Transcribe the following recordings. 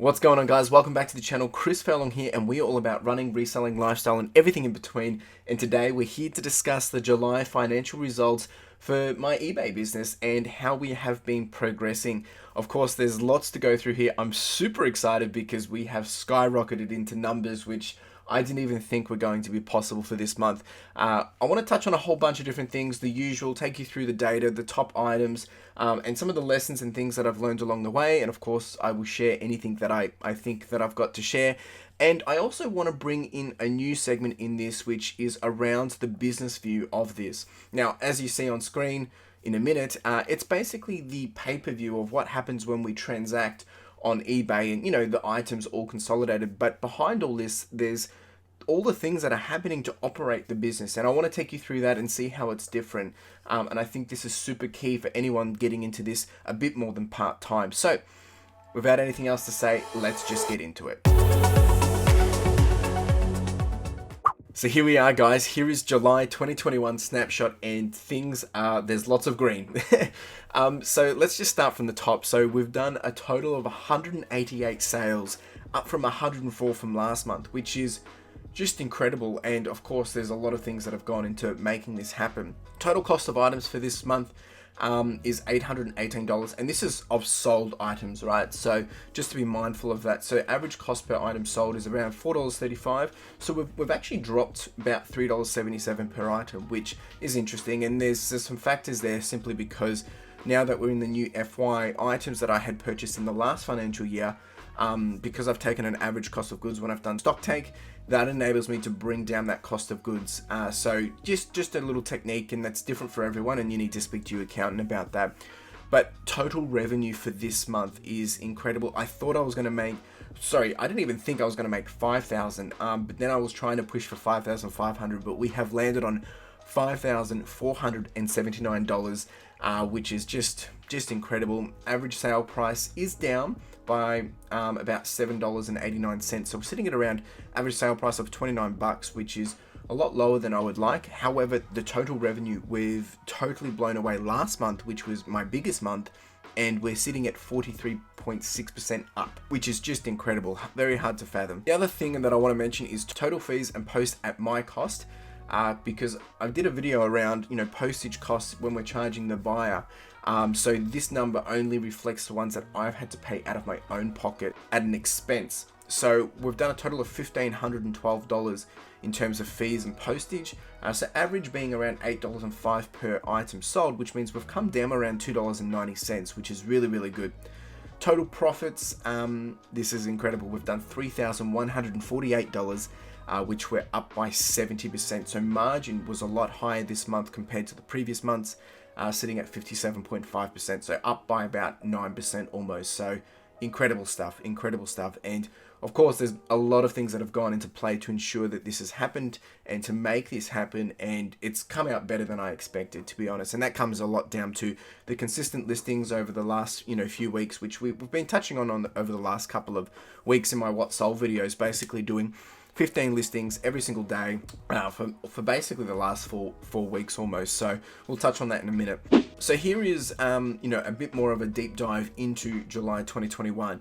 What's going on, guys? Welcome back to the channel. CLFurlong here, and we're all about running, reselling, lifestyle, and everything in between. And today we're here to discuss the July financial results for my eBay business and how we have been progressing. Of course, there's lots to go through here. I'm super excited because we have skyrocketed into numbers which I didn't even think were going to be possible for this month. I want to touch on a whole bunch of different things, the usual, take you through the data, the top items, and some of the lessons and things that I've learned along the way. And of course, I will share anything that I think that I've got to share. And I also want to bring in a new segment in this, which is around the business view of this. Now, as you see on screen in a minute, it's basically the pay-per-view of what happens when we transact on eBay, and the items all consolidated. But behind all this, there's all the things that are happening to operate the business, and I want to take you through that and see how it's different. And I think this is super key for anyone getting into this a bit more than part-time. So without anything else to say, let's just get into it. So here we are, guys. Here is July 2021 snapshot, and things are, there's lots of green. So let's just start from the top. So we've done a total of 188 sales, up from 104 from last month, which is just incredible. And of course, there's a lot of things that have gone into making this happen. Total cost of items for this month is $818, and this is of sold items, right? So just to be mindful of that. So average cost per item sold is around $4.35. So we've actually dropped about $3.77 per item, which is interesting. And there's some factors there simply because now that we're in the new FY, items that I had purchased in the last financial year, because I've taken an average cost of goods when I've done stock take, that enables me to bring down that cost of goods. So just a little technique, and that's different for everyone, and you need to speak to your accountant about that. But total revenue for this month is incredible. I thought I was going to make, I didn't even think I was going to make 5,000, but then I was trying to push for 5,500, but we have landed on $5,479, which is just incredible. Average sale price is down by about $7.89, so we're sitting at around average sale price of $29, which is a lot lower than I would like. However, the total revenue, we've totally blown away last month, which was my biggest month, and we're sitting at 43.6% up, which is just incredible. Very hard to fathom. The other thing that I want to mention is total fees and post at my cost. Because I did a video around, postage costs when we're charging the buyer. So this number only reflects the ones that I've had to pay out of my own pocket at an expense. So we've done a total of $1,512 in terms of fees and postage. So average being around $8.05 per item sold, which means we've come down around $2.90, which is really, really good. Total profits, this is incredible. We've done $3,148, which we're up by 70%. So margin was a lot higher this month compared to the previous months, sitting at 57.5%. So up by about 9% almost. So incredible stuff. And of course, there's a lot of things that have gone into play to ensure that this has happened and to make this happen. And it's come out better than I expected, to be honest. And that comes a lot down to the consistent listings over the last, few weeks, which we've been touching on over the last couple of weeks in my What Sold videos, basically doing 15 listings every single day for basically the last four weeks almost. So we'll touch on that in a minute. So here is a bit more of a deep dive into July 2021.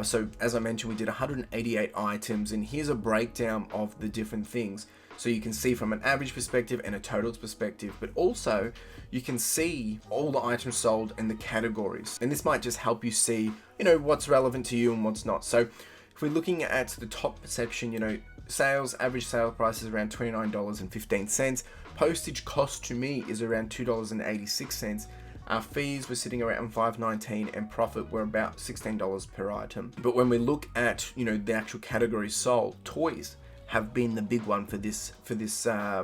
So as I mentioned, we did 188 items, and here's a breakdown of the different things. So you can see from an average perspective and a totals perspective, but also you can see all the items sold and the categories. And this might just help you see, what's relevant to you and what's not. So if we're looking at the top section, sales, average sale price is around $29.15. Postage cost to me is around $2.86. Our fees were sitting around $5.19, and profit were about $16 per item. But when we look at, the actual categories sold, toys have been the big one for this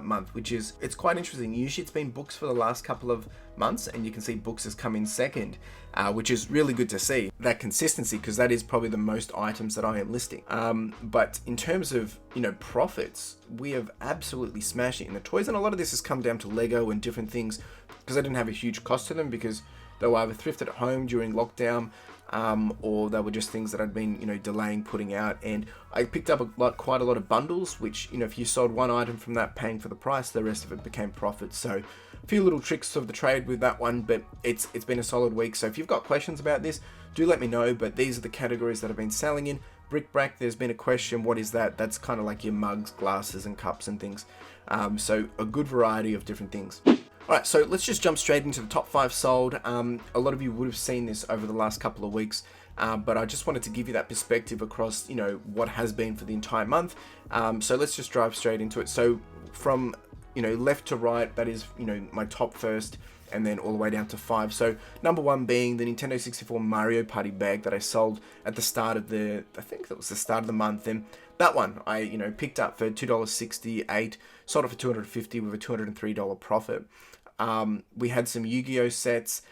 month, which is, it's quite interesting. Usually it's been books for the last couple of months, and you can see books has come in second, which is really good to see that consistency, because that is probably the most items that I am listing. But in terms of profits, we have absolutely smashed it in the toys, and a lot of this has come down to Lego and different things, because I didn't have a huge cost to them, because they were either thrifted at home during lockdown, or they were just things that I'd been, delaying putting out. And I picked up quite a lot of bundles, which, if you sold one item from that, paying for the price, the rest of it became profit. So a few little tricks of the trade with that one, but it's been a solid week. So if you've got questions about this, do let me know. But these are the categories that I've been selling in. Bric-a-brac, there's been a question, what is that? That's kind of like your mugs, glasses, and cups and things. So a good variety of different things. Alright, so let's just jump straight into the top 5 sold. A lot of you would have seen this over the last couple of weeks, but I just wanted to give you that perspective across, what has been for the entire month. So let's just drive straight into it. So from, left to right, that is, my top first, and then all the way down to 5. So number 1 being the Nintendo 64 Mario Party bag that I sold at the start of I think that was the start of the month. And that one I, picked up for $2.68, sold it for $250 with a $203 profit. We had some Yu-Gi-Oh sets.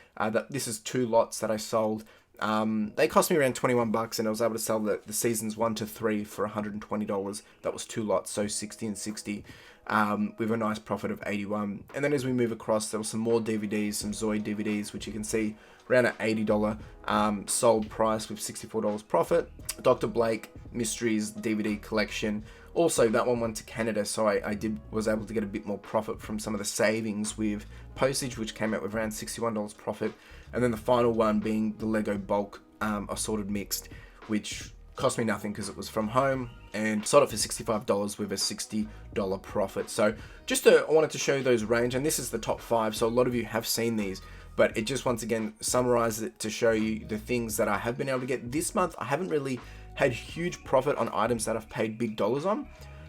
This is 2 lots that I sold. They cost me around $21, and I was able to sell the seasons 1 to 3 for $120. That was 2 lots, so 60 and 60. With a nice profit of 81. And then as we move across, there was some more DVDs, some Zoid DVDs, which you can see around an $80 sold price with $64 profit. Dr. Blake Mysteries DVD collection. Also, that one went to Canada, so I was able to get a bit more profit from some of the savings with postage, which came out with around $61 profit. And then the final one being the Lego bulk assorted mixed, which cost me nothing because it was from home, and sold it for $65 with a $60 profit. So I wanted to show you those range, and this is the top 5. So a lot of you have seen these, but it just once again summarizes it to show you the things that I have been able to get this month. I haven't really had huge profit on items that I've paid big dollars on.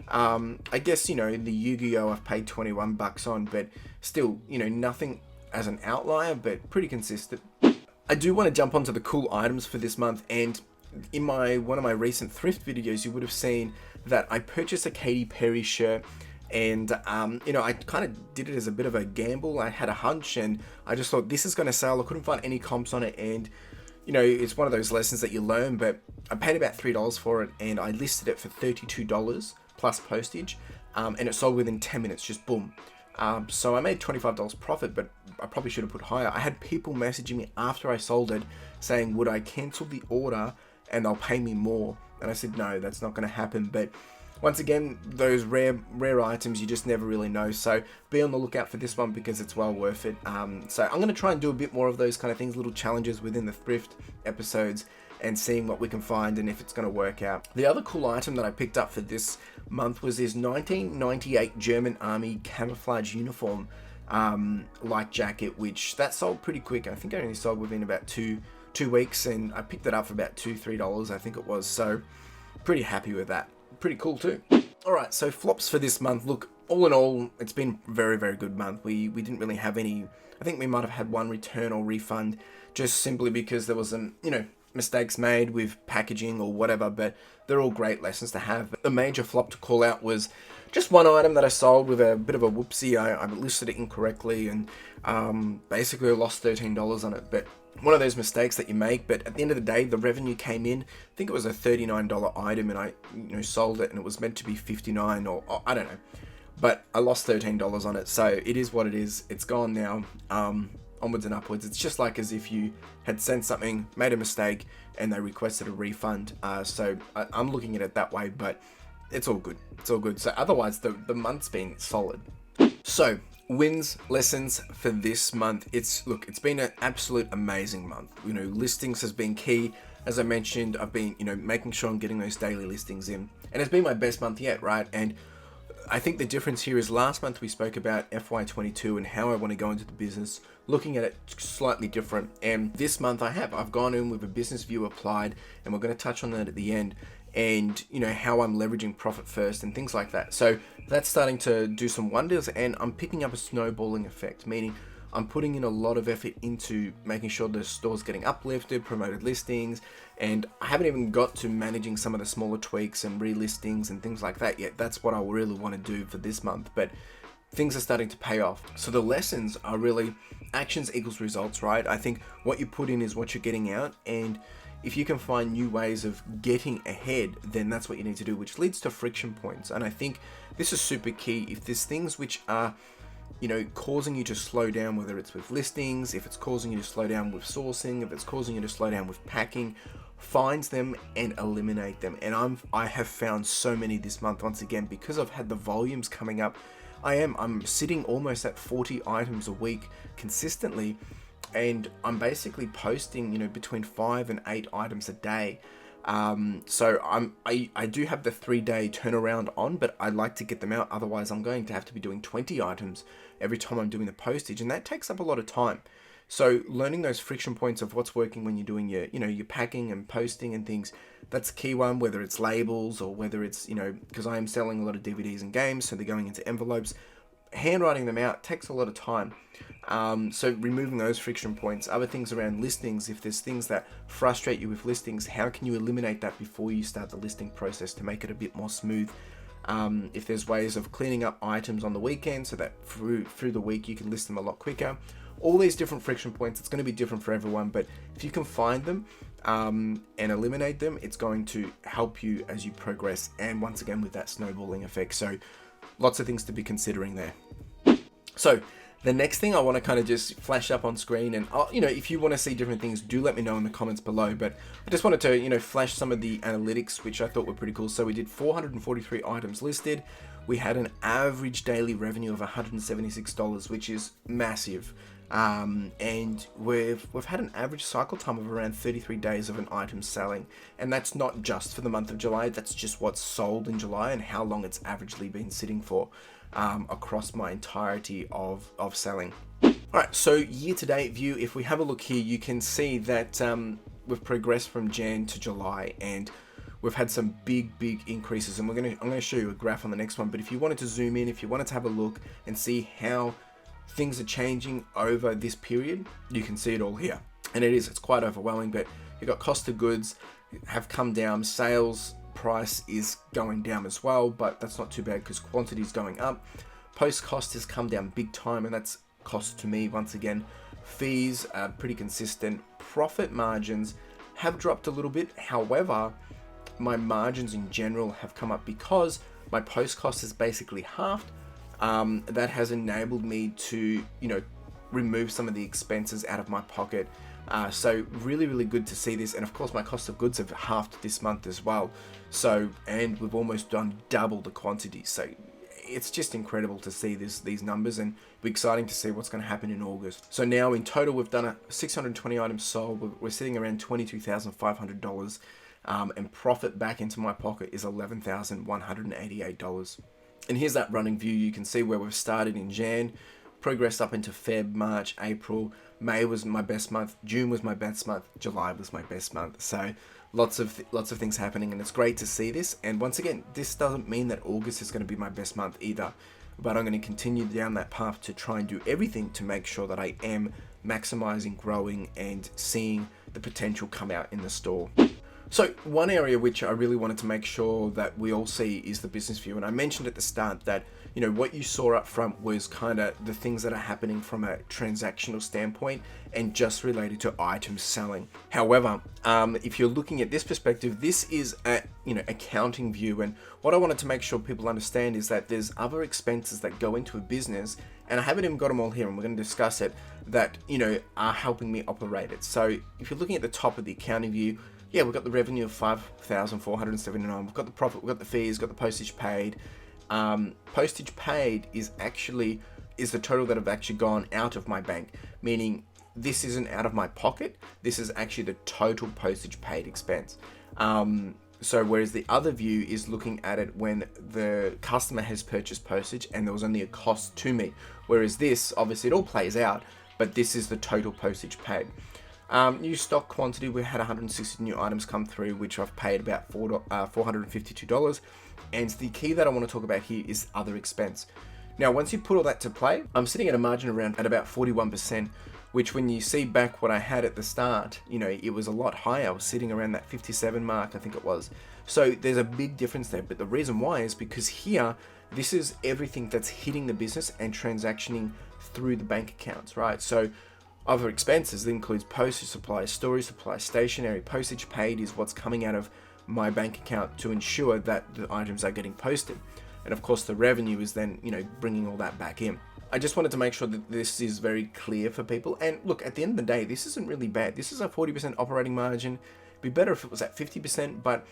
I guess, the Yu-Gi-Oh I've paid $21 on, but still, nothing as an outlier, but pretty consistent. I do want to jump onto the cool items for this month, and in one of my recent thrift videos, you would have seen that I purchased a Katy Perry shirt, and I kind of did it as a bit of a gamble. I had a hunch, and I just thought this is going to sell. I couldn't find any comps on it, and it's one of those lessons that you learn. But I paid about $3 for it, and I listed it for $32 plus postage, and it sold within 10 minutes, just boom. So I made $25 profit, but I probably should have put higher. I had people messaging me after I sold it saying, would I cancel the order and they'll pay me more? And I said, no, that's not going to happen. But once again, those rare items, you just never really know. So be on the lookout for this one because it's well worth it. So I'm going to try and do a bit more of those kind of things, little challenges within the thrift episodes, and seeing what we can find and if it's going to work out. The other cool item that I picked up for this month was this 1998 German Army camouflage uniform light jacket, which that sold pretty quick. I think I only sold within about two weeks, and I picked it up for about $2-3, I think it was. So pretty happy with that. Pretty cool too. Alright, so flops for this month. Look, all in all, it's been a very, very good month. We didn't really have any, I think we might have had one return or refund, just simply because there was some, mistakes made with packaging or whatever, but they're all great lessons to have. But the major flop to call out was just one item that I sold with a bit of a whoopsie. I listed it incorrectly, and basically I lost $13 on it. But one of those mistakes that you make, but at the end of the day, the revenue came in. I think it was a $39 item, and I sold it, and it was meant to be $59 or I don't know. But I lost $13 on it, so it is what it is. It's gone now. Onwards and upwards. It's just like as if you had sent something, made a mistake, and they requested a refund. So I'm looking at it that way, but it's all good. It's all good. So otherwise, the month's been solid. So wins, lessons for this month. It's been an absolute amazing month. Listings has been key. As I mentioned, I've been, making sure I'm getting those daily listings in, and it's been my best month yet, right? And I think the difference here is last month we spoke about FY22 and how I want to go into the business, looking at it slightly different. And this month I've gone in with a business view applied, and we're going to touch on that at the end, and how I'm leveraging profit first and things like that. So that's starting to do some wonders, and I'm picking up a snowballing effect, meaning I'm putting in a lot of effort into making sure the store's getting uplifted, promoted listings, and I haven't even got to managing some of the smaller tweaks and relistings and things like that yet. That's what I really want to do for this month, but things are starting to pay off. So the lessons are really actions equals results, right? I think what you put in is what you're getting out, and if you can find new ways of getting ahead, then that's what you need to do, which leads to friction points. And I think this is super key. If there's things which are causing you to slow down, whether it's with listings, if it's causing you to slow down with sourcing, if it's causing you to slow down with packing, find them and eliminate them. And I have found so many this month, once again, because I've had the volumes coming up. I'm sitting almost at 40 items a week consistently, and I'm basically posting, between 5 and 8 items a day. So I do have the 3-day turnaround on, but I like to get them out. Otherwise, I'm going to have to be doing 20 items every time I'm doing the postage, and that takes up a lot of time. So learning those friction points of what's working when you're doing your packing and posting and things, that's a key one, whether it's labels or whether it's, because I am selling a lot of DVDs and games, so they're going into envelopes. Handwriting them out takes a lot of time. So removing those friction points. Other things around listings, if there's things that frustrate you with listings, how can you eliminate that before you start the listing process to make it a bit more smooth? If there's ways of cleaning up items on the weekend so that through the week you can list them a lot quicker. All these different friction points, it's going to be different for everyone, but if you can find them and eliminate them, it's going to help you as you progress, and once again with that snowballing effect. So lots of things to be considering there. So the next thing I want to kind of just flash up on screen, and if you want to see different things, do let me know in the comments below, but I just wanted to flash some of the analytics, which I thought were pretty cool. So we did 443 items listed. We had an average daily revenue of $176, which is massive. And we've had an average cycle time of around 33 days of an item selling, and that's not just for the month of July, that's just what's sold in July and how long it's averagely been sitting for across my entirety of selling. Alright, so year-to-date view, if we have a look here, you can see that we've progressed from Jan to July, and we've had some big increases, and I'm going to show you a graph on the next one. But if you wanted to zoom in, if you wanted to have a look and see how things are changing over this period, you can see it all here. And it's quite overwhelming, but you've got cost of goods have come down, sales price is going down as well, but that's not too bad because quantity is going up. Post cost has come down big time, and that's cost to me once again. Fees are pretty consistent. Profit margins have dropped a little bit. However, my margins in general have come up because my post cost is basically halved. That has enabled me to, remove some of the expenses out of my pocket. So really good to see this. And of course, my cost of goods have halved this month as well. So, and we've almost done double the quantity. So it's just incredible to see these numbers, and it'll be exciting to see what's going to happen in August. So now in total, we've done 620 items sold. We're sitting around $22,500. And profit back into my pocket is $11,188. And here's that running view. You can see where we've started in Jan, progressed up into Feb, March, April. May was my best month. June was my best month. July was my best month. So lots of things happening, and it's great to see this. And once again, this doesn't mean that August is going to be my best month either, but I'm going to continue down that path to try and do everything to make sure that I am maximizing, growing, and seeing the potential come out in the store. So one area which I really wanted to make sure that we all see is the business view. And I mentioned at the start that, what you saw up front was kind of the things that are happening from a transactional standpoint and just related to items selling. However, if you're looking at this perspective, this is a, accounting view. And what I wanted to make sure people understand is that there's other expenses that go into a business, and I haven't even got them all here, and we're going to discuss it, that, are helping me operate it. So if you're looking at the top of the accounting view, yeah, we've got the revenue of $5,479. We've got the profit, we've got the fees, we've got the postage paid. Postage paid is the total that have actually gone out of my bank, meaning this isn't out of my pocket. This is actually the total postage paid expense. So whereas the other view is looking at it when the customer has purchased postage and there was only a cost to me. Whereas this, obviously it all plays out, but this is the total postage paid. New stock quantity, we had 160 new items come through, which I've paid about $452. And the key that I want to talk about here is other expense. Now, once you put all that to play, I'm sitting at a margin around at about 41%, which when you see back what I had at the start, it was a lot higher. I was sitting around that 57 mark, I think it was. So there's a big difference there. But the reason why is because here, this is everything that's hitting the business and transactioning through the bank accounts, right? So other expenses, that includes postage supplies, storage supplies, stationery. Postage paid is what's coming out of my bank account to ensure that the items are getting posted. And of course, the revenue is then, bringing all that back in. I just wanted to make sure that this is very clear for people. And look, at the end of the day, this isn't really bad. This is a 40% operating margin. It'd be better if it was at 50%, but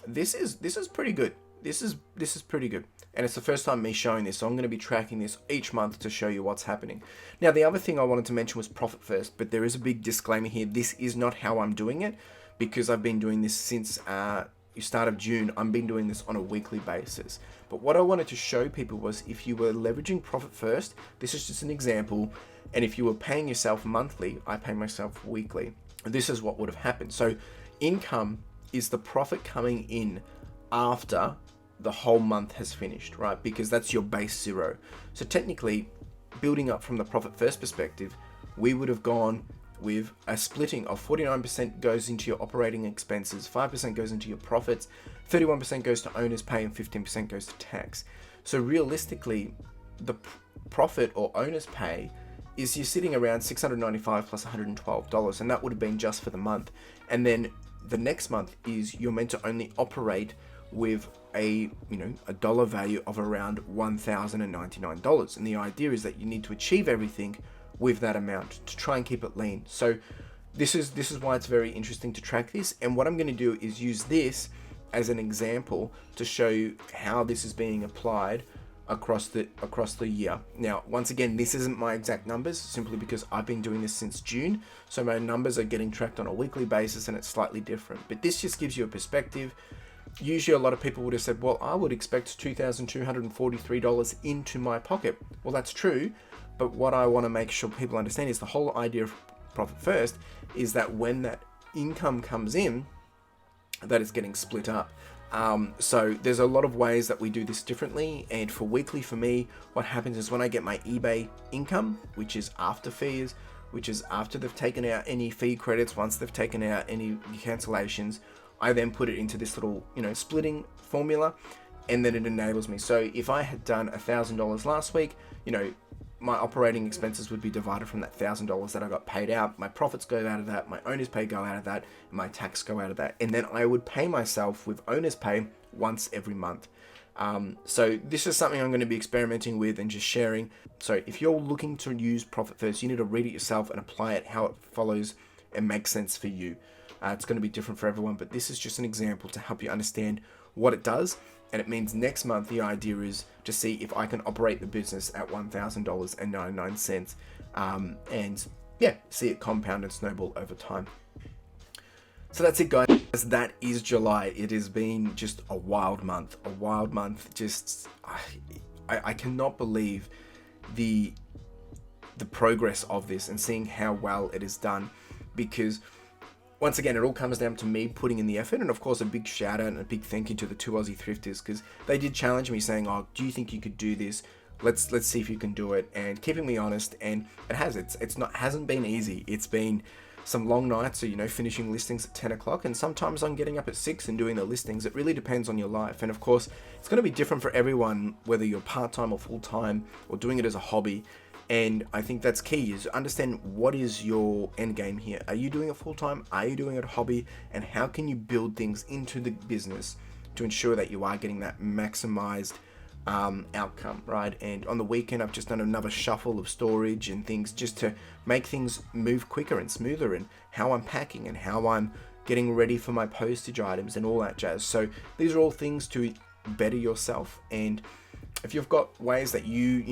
this is pretty good. This is pretty good. And it's the first time me showing this, so I'm going to be tracking this each month to show you what's happening. Now, the other thing I wanted to mention was profit first, but there is a big disclaimer here. This is not how I'm doing it, because I've been doing this since the start of June. I've been doing this on a weekly basis. But what I wanted to show people was, if you were leveraging profit first, this is just an example, and if you were paying yourself monthly, I pay myself weekly, this is what would have happened. So income is the profit coming in after the whole month has finished, right? Because that's your base zero. So technically, building up from the profit first perspective, we would have gone with a splitting of 49% goes into your operating expenses, 5% goes into your profits, 31% goes to owner's pay, and 15% goes to tax. So realistically, the profit or owner's pay is you're sitting around $695 plus $112, and that would have been just for the month. And then the next month is you're meant to only operate with a dollar value of around $1,099, and the idea is that you need to achieve everything with that amount to try and keep it lean. So this is why it's very interesting to track this, and what I'm going to do is use this as an example to show you how this is being applied across the year. Now, once again, this isn't my exact numbers, simply because I've been doing this since June, so my numbers are getting tracked on a weekly basis and it's slightly different, but this just gives you a perspective. Usually a lot of people would have said, well, I would expect $2,243 into my pocket. Well, that's true, but what I want to make sure people understand is the whole idea of profit first is that when that income comes in, that it's getting split up. So there's a lot of ways that we do this differently, and for weekly, for me, what happens is when I get my eBay income, which is after fees, which is after they've taken out any fee credits, once they've taken out any cancellations, I then put it into this little, splitting formula, and then it enables me. So if I had done $1,000 last week, my operating expenses would be divided from that $1,000 that I got paid out. My profits go out of that, my owner's pay go out of that, and my tax go out of that. And then I would pay myself with owner's pay once every month. So this is something I'm going to be experimenting with and just sharing. So if you're looking to use profit first, you need to read it yourself and apply it how it follows and makes sense for you. It's going to be different for everyone, but this is just an example to help you understand what it does. And it means next month, the idea is to see if I can operate the business at $1,000.99, and yeah, see it compound and snowball over time. So that's it, guys. That is July. It has been just a wild month. Just, I cannot believe the progress of this and seeing how well it is done, because once again, it all comes down to me putting in the effort. And of course, a big shout out and a big thank you to the two Aussie thrifters, because they did challenge me saying, oh, do you think you could do this? Let's see if you can do it, and keeping me honest. And it has. Hasn't been easy. It's been some long nights, so finishing listings at 10 o'clock, and sometimes I'm getting up at 6 and doing the listings. It really depends on your life, and of course, it's going to be different for everyone, whether you're part-time or full-time or doing it as a hobby. And I think that's key, is understand what is your end game here. Are you doing it full-time? Are you doing it a hobby? And how can you build things into the business to ensure that you are getting that maximized outcome, right? And on the weekend, I've just done another shuffle of storage and things just to make things move quicker and smoother, and how I'm packing and how I'm getting ready for my postage items and all that jazz. So these are all things to better yourself. And if you've got ways that you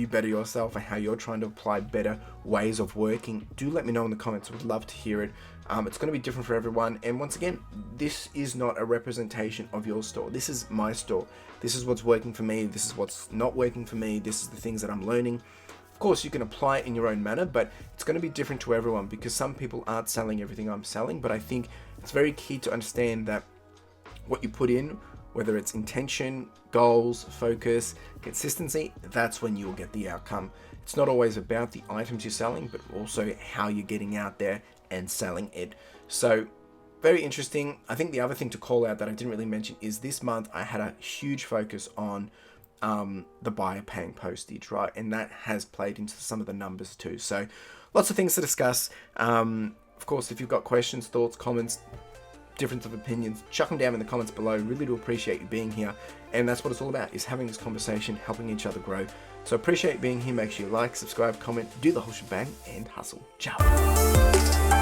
better yourself and how you're trying to apply better ways of working, do let me know in the comments. I would love to hear it. It's going to be different for everyone. And once again, this is not a representation of your store. This is my store. This is what's working for me. This is what's not working for me. This is the things that I'm learning. Of course, you can apply it in your own manner, but it's going to be different to everyone, because some people aren't selling everything I'm selling. But I think it's very key to understand that what you put in, whether it's intention, goals, focus, consistency, that's when you'll get the outcome. It's not always about the items you're selling, but also how you're getting out there and selling it. So very interesting. I think the other thing to call out that I didn't really mention is this month I had a huge focus on the buyer paying postage, right? And that has played into some of the numbers too. So lots of things to discuss. Of course, if you've got questions, thoughts, comments, difference of opinions, chuck them down in the comments below. Really do appreciate you being here. And that's what it's all about, is having this conversation, helping each other grow. So appreciate being here. Make sure you like, subscribe, comment, do the whole shebang, and hustle. Ciao.